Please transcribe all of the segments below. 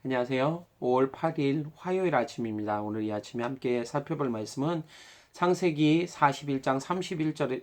안녕하세요. 5월 8일 화요일 아침입니다. 오늘 이 아침에 함께 살펴볼 말씀은 창세기 41장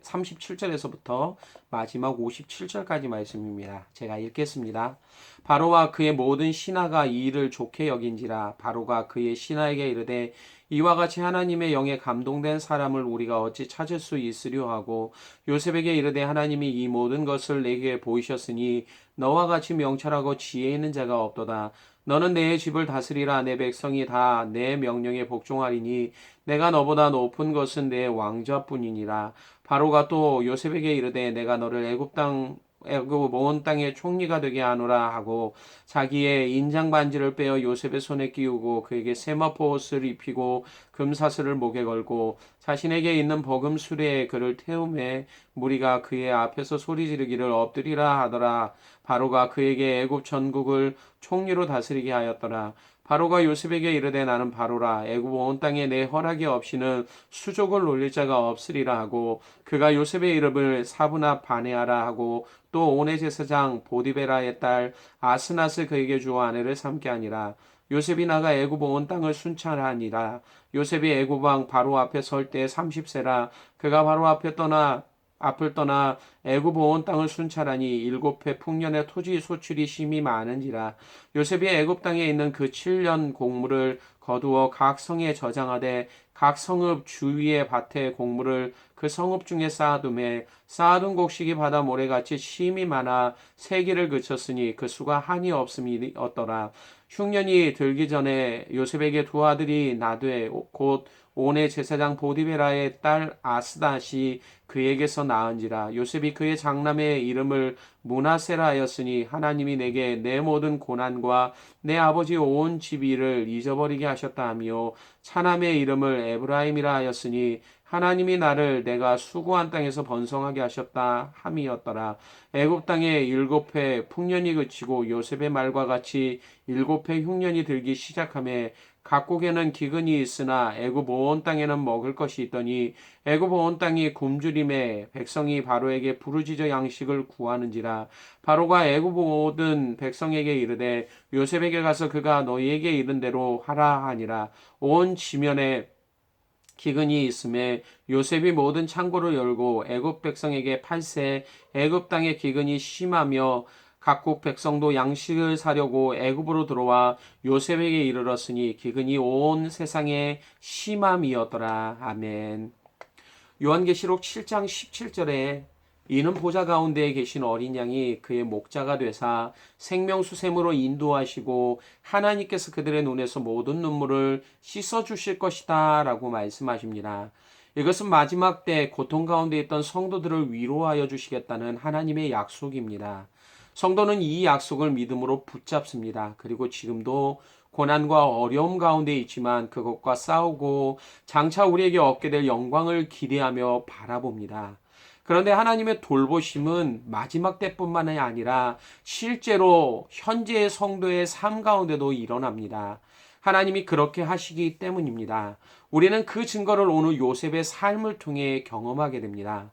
37절에서부터 마지막 57절까지 말씀입니다. 제가 읽겠습니다. 바로와 그의 모든 신하가 이 일을 좋게 여긴지라. 바로가 그의 신하에게 이르되 이와 같이 하나님의 영에 감동된 사람을 우리가 어찌 찾을 수 있으려 하고, 요셉에게 이르되 하나님이 이 모든 것을 내게 보이셨으니 너와 같이 명철하고 지혜 있는 자가 없도다. 너는 내 집을 다스리라. 내 백성이 다 내 명령에 복종하리니 내가 너보다 높은 것은 내 왕좌뿐이니라. 바로가 또 요셉에게 이르되 내가 너를 애굽 온 땅의 총리가 되게 하노라 하고, 자기의 인장 반지를 빼어 요셉의 손에 끼우고 그에게 세마포 옷을 입히고 금사슬을 목에 걸고 자신에게 있는 버금 수레에 그를 태우매 무리가 그의 앞에서 소리 지르기를 엎드리라 하더라. 바로가 그에게 애굽 전국을 총리로 다스리게 하였더라. 바로가 요셉에게 이르되 나는 바로라. 애굽 온 땅에 내 허락이 없이는 수족을 놀릴 자가 없으리라 하고, 그가 요셉의 이름을 사브나 바네아라 하고, 또 온의 제사장 보디베라의 딸 아스낫을 그에게 주어 아내를 삼게 하니라. 요셉이 나가 애굽 온 땅을 순찰하니라. 요셉이 애굽 왕 바로 앞에 설 때 30세라. 그가 바로 앞을 떠나 애굽 온 땅을 순찰하니 7해 풍년의 토지 소출이 심히 많은지라. 요셉이 애굽 땅에 있는 그 7년 곡물을 거두어 각 성에 저장하되 각 성읍 주위의 밭에 곡물을 그 성읍 중에 쌓아두매 쌓아둔 곡식이 바다 모래같이 심이 많아 세기를 그쳤으니 그 수가 한이 없음이었더라. 흉년이 들기 전에 요셉에게 두 아들이 나되 곧 온의 제사장 보디베라의 딸 아스닷이 그에게서 낳은지라. 요셉이 그의 장남의 이름을 므낫세라 하였으니 하나님이 내게 내 모든 고난과 내 아버지 온 집일을 잊어버리게 하셨다 하며, 차남의 이름을 에브라임이라 하였으니 하나님이 나를 내가 수고한 땅에서 번성하게 하셨다 함이었더라. 애굽 땅에 7해 풍년이 그치고 요셉의 말과 같이 7해 흉년이 들기 시작하며, 각국에는 기근이 있으나 애굽 온 땅에는 먹을 것이 있더니 애굽 온 땅이 굶주림에 백성이 바로에게 부르짖어 양식을 구하는지라. 바로가 애굽 모든 백성에게 이르되 요셉에게 가서 그가 너희에게 이른 대로 하라 하니라. 온 지면에 기근이 있음에 요셉이 모든 창고를 열고 애굽 백성에게 팔세. 애굽 땅의 기근이 심하며 각국 백성도 양식을 사려고 애굽으로 들어와 요셉에게 이르렀으니 기근이 온 세상에 심함이었더라. 아멘. 요한계시록 7장 17절에 이는 보좌 가운데에 계신 어린 양이 그의 목자가 되사 생명수샘으로 인도하시고 하나님께서 그들의 눈에서 모든 눈물을 씻어 주실 것이다 라고 말씀하십니다. 이것은 마지막 때 고통 가운데 있던 성도들을 위로하여 주시겠다는 하나님의 약속입니다. 성도는 이 약속을 믿음으로 붙잡습니다. 그리고 지금도 고난과 어려움 가운데 있지만 그것과 싸우고 장차 우리에게 얻게 될 영광을 기대하며 바라봅니다. 그런데 하나님의 돌보심은 마지막 때뿐만이 아니라 실제로 현재의 성도의 삶 가운데도 일어납니다. 하나님이 그렇게 하시기 때문입니다. 우리는 그 증거를 오늘 요셉의 삶을 통해 경험하게 됩니다.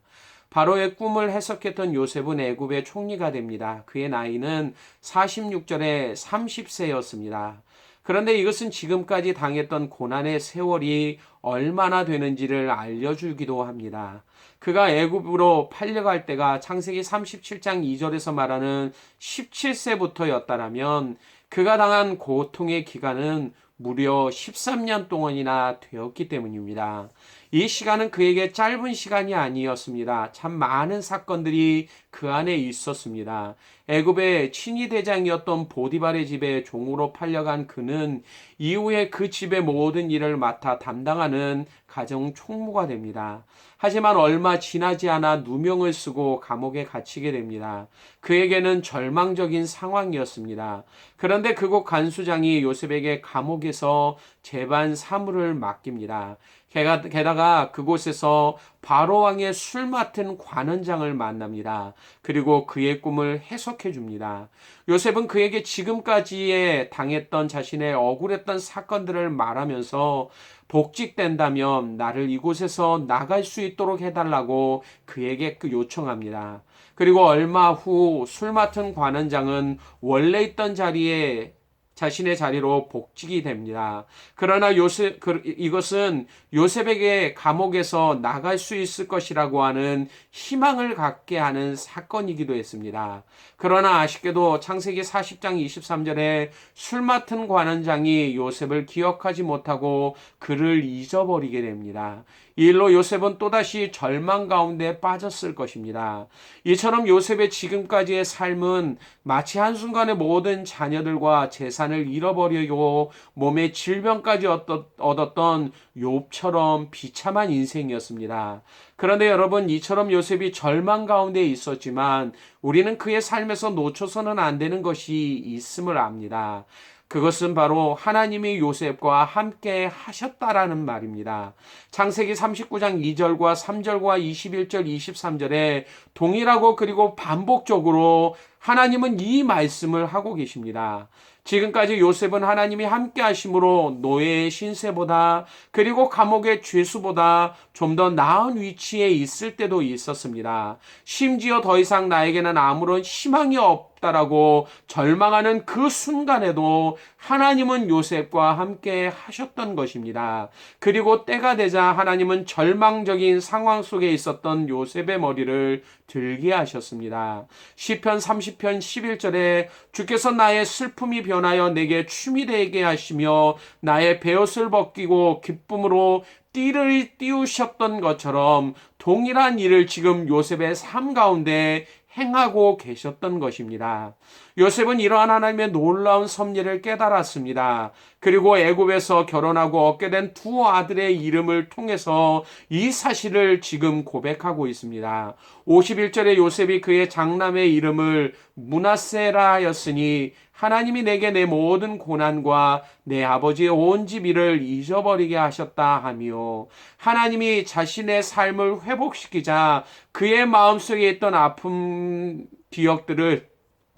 바로의 꿈을 해석했던 요셉은 애굽의 총리가 됩니다. 그의 나이는 46절에 30세였습니다. 그런데 이것은 지금까지 당했던 고난의 세월이 얼마나 되는지를 알려주기도 합니다. 그가 애굽으로 팔려갈 때가 창세기 37장 2절에서 말하는 17세부터였다라면 그가 당한 고통의 기간은 무려 13년 동안이나 되었기 때문입니다. 이 시간은 그에게 짧은 시간이 아니었습니다. 참 많은 사건들이 그 안에 있었습니다. 애굽의 친위 대장이었던 보디발의 집에 종으로 팔려간 그는 이후에 그 집의 모든 일을 맡아 담당하는 가정 총무가 됩니다. 하지만 얼마 지나지 않아 누명을 쓰고 감옥에 갇히게 됩니다. 그에게는 절망적인 상황이었습니다. 그런데 그곳 간수장이 요셉에게 감옥에서 재반 사물을 맡깁니다. 게다가 그곳에서 바로왕의 술 맡은 관원장을 만납니다. 그리고 그의 꿈을 해석해 줍니다. 요셉은 그에게 지금까지의 당했던 자신의 억울했던 사건들을 말하면서 복직된다면 나를 이곳에서 나갈 수 있도록 해달라고 그에게 요청합니다. 그리고 얼마 후 술 맡은 관원장은 원래 있던 자리에 자신의 자리로 복직이 됩니다. 그러나 이것은 요셉에게 감옥에서 나갈 수 있을 것이라고 하는 희망을 갖게 하는 사건이기도 했습니다. 그러나 아쉽게도 창세기 40장 23절에 술 맡은 관원장이 요셉을 기억하지 못하고 그를 잊어버리게 됩니다. 이 일로 요셉은 또다시 절망 가운데 빠졌을 것입니다. 이처럼 요셉의 지금까지의 삶은 마치 한순간에 모든 자녀들과 재산을 잃어버리고 몸에 질병까지 얻었던 욥처럼 비참한 인생이었습니다. 그런데 여러분, 이처럼 요셉이 절망 가운데 있었지만 우리는 그의 삶에서 놓쳐서는 안 되는 것이 있음을 압니다. 그것은 바로 하나님이 요셉과 함께 하셨다라는 말입니다. 창세기 39장 2절과 3절과 21절, 23절에 동일하고 그리고 반복적으로 하나님은 이 말씀을 하고 계십니다. 지금까지 요셉은 하나님이 함께 하심으로 노예의 신세보다 그리고 감옥의 죄수보다 좀 더 나은 위치에 있을 때도 있었습니다. 심지어 더 이상 나에게는 아무런 희망이 없다라고 절망하는 그 순간에도 하나님은 요셉과 함께 하셨던 것입니다. 그리고 때가 되자 하나님은 절망적인 상황 속에 있었던 요셉의 머리를 들게 하셨습니다. 시편 30편 11절에 주께서 나의 슬픔이 변하여 내게 춤이 되게 하시며 나의 베옷을 벗기고 기쁨으로 띠를 띄우셨던 것처럼 동일한 일을 지금 요셉의 삶 가운데 행하고 계셨던 것입니다. 요셉은 이러한 하나님의 놀라운 섭리를 깨달았습니다. 그리고 애굽에서 결혼하고 얻게 된 두 아들의 이름을 통해서 이 사실을 지금 고백하고 있습니다. 51절에 요셉이 그의 장남의 이름을 므낫세라 하였으니 하나님이 내게 내 모든 고난과 내 아버지의 온 집 일을 잊어버리게 하셨다 하며 하나님이 자신의 삶을 회복시키자 그의 마음속에 있던 아픔 기억들을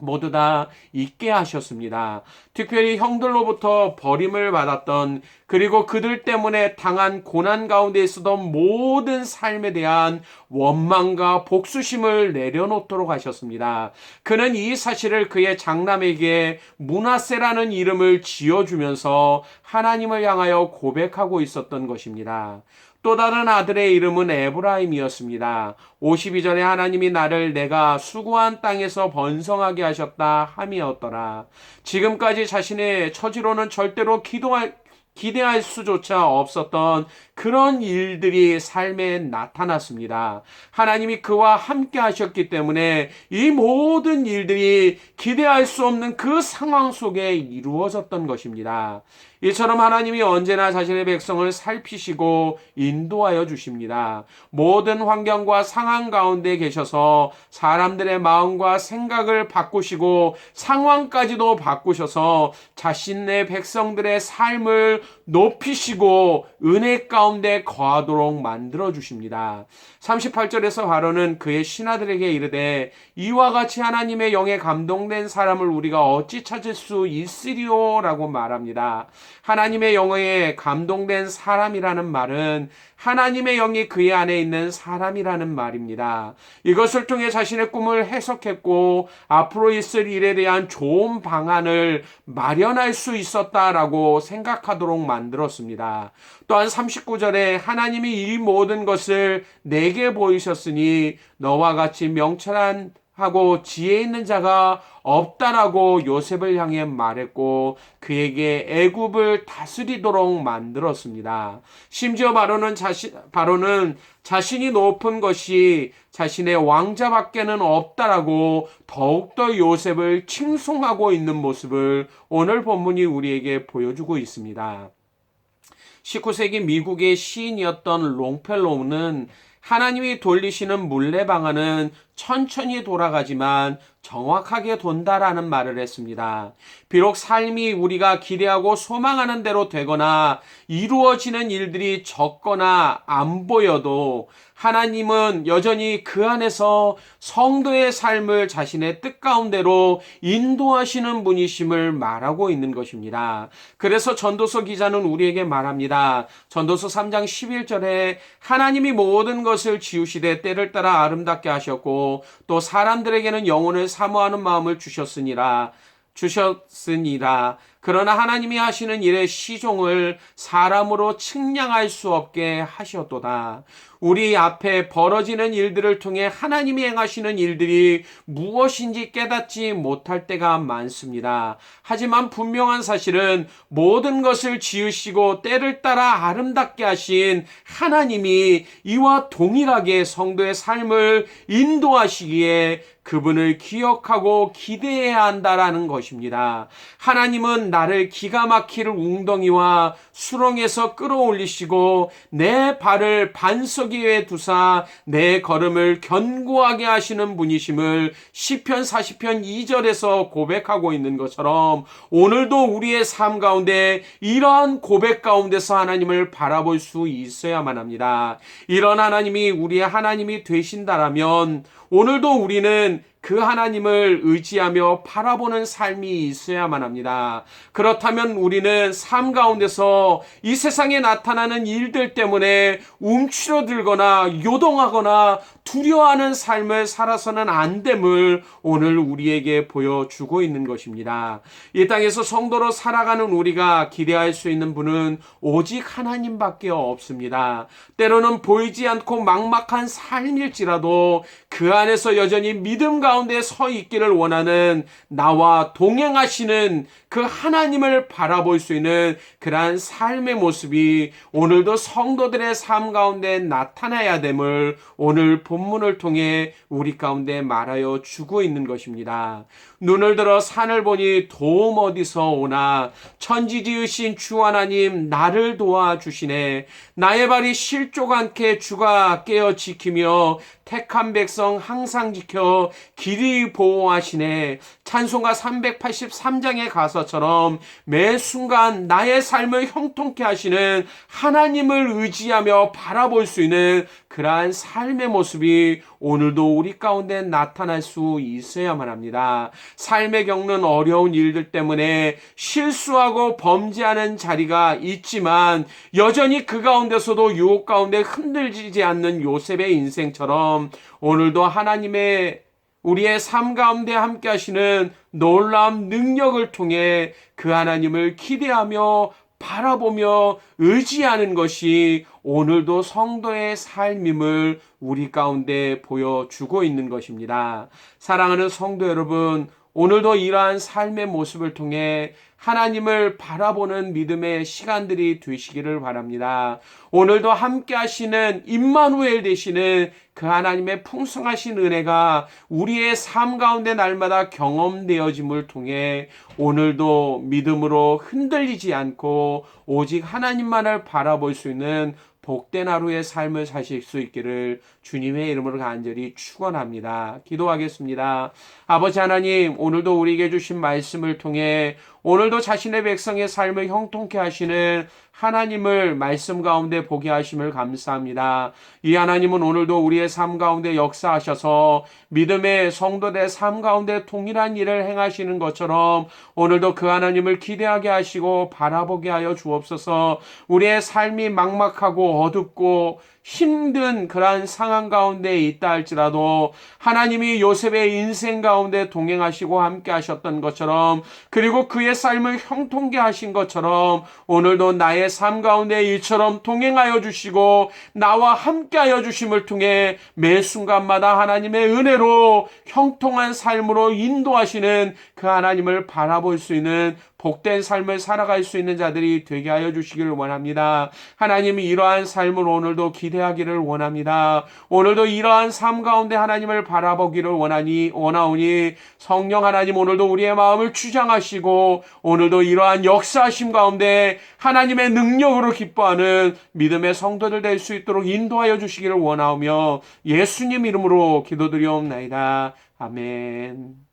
모두 다 잊게 하셨습니다. 특별히 형들로부터 버림을 받았던 그리고 그들 때문에 당한 고난 가운데 있었던 모든 삶에 대한 원망과 복수심을 내려놓도록 하셨습니다. 그는 이 사실을 그의 장남에게 므낫세라는 이름을 지어주면서 하나님을 향하여 고백하고 있었던 것입니다. 또 다른 아들의 이름은 에브라임이었습니다. 52절에 하나님이 나를 내가 수고한 땅에서 번성하게 하셨다 함이었더라. 지금까지 자신의 처지로는 절대로 기대할 수조차 없었던 그런 일들이 삶에 나타났습니다. 하나님이 그와 함께 하셨기 때문에 이 모든 일들이 기대할 수 없는 그 상황 속에 이루어졌던 것입니다. 이처럼 하나님이 언제나 자신의 백성을 살피시고 인도하여 주십니다. 모든 환경과 상황 가운데 계셔서 사람들의 마음과 생각을 바꾸시고 상황까지도 바꾸셔서 자신의 백성들의 삶을 높이시고 은혜 가운데 거하도록 만들어 주십니다. 38절에서 바로는 그의 신하들에게 이르되 이와 같이 하나님의 영에 감동된 사람을 우리가 어찌 찾을 수 있으리요? 라고 말합니다. 하나님의 영에 감동된 사람이라는 말은 하나님의 영이 그의 안에 있는 사람이라는 말입니다. 이것을 통해 자신의 꿈을 해석했고 앞으로 있을 일에 대한 좋은 방안을 마련할 수 있었다라고 생각하도록 만들었습니다. 또한 39절에 하나님이 이 모든 것을 내게 보이셨으니 너와 같이 명철한 하고 지혜 있는 자가 없다라고 요셉을 향해 말했고 그에게 애굽을 다스리도록 만들었습니다. 심지어 바로는 자신이 높은 것이 자신의 왕자밖에는 없다라고 더욱더 요셉을 칭송하고 있는 모습을 오늘 본문이 우리에게 보여주고 있습니다. 19세기 미국의 시인이었던 롱펠로우는 하나님이 돌리시는 물레방아는 천천히 돌아가지만 정확하게 돈다라는 말을 했습니다. 비록 삶이 우리가 기대하고 소망하는 대로 되거나 이루어지는 일들이 적거나 안 보여도 하나님은 여전히 그 안에서 성도의 삶을 자신의 뜻 가운데로 인도하시는 분이심을 말하고 있는 것입니다. 그래서 전도서 기자는 우리에게 말합니다. 전도서 3장 11절에 하나님이 모든 것을 지으시되 때를 따라 아름답게 하셨고 또 사람들에게는 영혼을 사모하는 마음을 주셨으니라 그러나 하나님이 하시는 일의 시종을 사람으로 측량할 수 없게 하셨도다. 우리 앞에 벌어지는 일들을 통해 하나님이 행하시는 일들이 무엇인지 깨닫지 못할 때가 많습니다. 하지만 분명한 사실은 모든 것을 지으시고 때를 따라 아름답게 하신 하나님이 이와 동일하게 성도의 삶을 인도하시기에 그분을 기억하고 기대해야 한다라는 것입니다. 하나님은 나를 기가 막힐 웅덩이와 수렁에서 끌어올리시고 내 발을 반석 위에 두사 내 걸음을 견고하게 하시는 분이심을 시편 40편 2절에서 고백하고 있는 것처럼 오늘도 우리의 삶 가운데 이러한 고백 가운데서 하나님을 바라볼 수 있어야만 합니다. 이런 하나님이 우리의 하나님이 되신다라면 오늘도 우리는 그 하나님을 의지하며 바라보는 삶이 있어야만 합니다. 그렇다면 우리는 삶 가운데서 이 세상에 나타나는 일들 때문에 움츠러들거나 요동하거나 두려워하는 삶을 살아서는 안 됨을 오늘 우리에게 보여주고 있는 것입니다. 이 땅에서 성도로 살아가는 우리가 기대할 수 있는 분은 오직 하나님밖에 없습니다. 때로는 보이지 않고 막막한 삶일지라도 그 안에서 여전히 믿음 가운데 서 있기를 원하는 나와 동행하시는 그 하나님을 바라볼 수 있는 그러한 삶의 모습이 오늘도 성도들의 삶 가운데 나타나야 됨을 오늘 본문을 통해 우리 가운데 말하여 주고 있는 것입니다. 눈을 들어 산을 보니 도움 어디서 오나 천지 지으신 주 하나님 나를 도와주시네. 나의 발이 실족 않게 주가 깨어 지키며 택한 백성 항상 지켜 길이 보호하시네. 찬송가 383장에 가서처럼 매 순간 나의 삶을 형통케 하시는 하나님을 의지하며 바라볼 수 있는 그러한 삶의 모습이 오늘도 우리 가운데 나타날 수 있어야만 합니다. 삶에 겪는 어려운 일들 때문에 실수하고 범죄하는 자리가 있지만 여전히 그 가운데서도 유혹 가운데 흔들리지 않는 요셉의 인생처럼 오늘도 하나님의 우리의 삶 가운데 함께 하시는 놀라운 능력을 통해 그 하나님을 기대하며 바라보며 의지하는 것이 오늘도 성도의 삶임을 우리 가운데 보여주고 있는 것입니다. 사랑하는 성도 여러분, 오늘도 이러한 삶의 모습을 통해 하나님을 바라보는 믿음의 시간들이 되시기를 바랍니다. 오늘도 함께 하시는 임마누엘 되시는 그 하나님의 풍성하신 은혜가 우리의 삶 가운데 날마다 경험되어짐을 통해 오늘도 믿음으로 흔들리지 않고 오직 하나님만을 바라볼 수 있는 복된 하루의 삶을 사실 수 있기를 주님의 이름으로 간절히 축원합니다. 기도하겠습니다. 아버지 하나님, 오늘도 우리에게 주신 말씀을 통해 오늘도 자신의 백성의 삶을 형통케 하시는 하나님을 말씀 가운데 보게 하심을 감사합니다. 이 하나님은 오늘도 우리의 삶 가운데 역사하셔서 믿음의 성도들의 삶 가운데 동일한 일을 행하시는 것처럼 오늘도 그 하나님을 기대하게 하시고 바라보게 하여 주옵소서. 우리의 삶이 막막하고 어둡고 힘든 그러한 상황 가운데 있다 할지라도 하나님이 요셉의 인생 가운데 동행하시고 함께 하셨던 것처럼 그리고 그의 삶을 형통케 하신 것처럼 오늘도 나의 삶 가운데 이처럼 동행하여 주시고 나와 함께 하여 주심을 통해 매 순간마다 하나님의 은혜로 형통한 삶으로 인도하시는 그 하나님을 바라볼 수 있는 복된 삶을 살아갈 수 있는 자들이 되게 하여 주시기를 원합니다. 하나님이 이러한 삶을 오늘도 기대하기를 원합니다. 오늘도 이러한 삶 가운데 하나님을 바라보기를 원하오니 성령 하나님 오늘도 우리의 마음을 주장하시고 오늘도 이러한 역사하심 가운데 하나님의 능력으로 기뻐하는 믿음의 성도들 될 수 있도록 인도하여 주시기를 원하오며 예수님 이름으로 기도드리옵나이다. 아멘.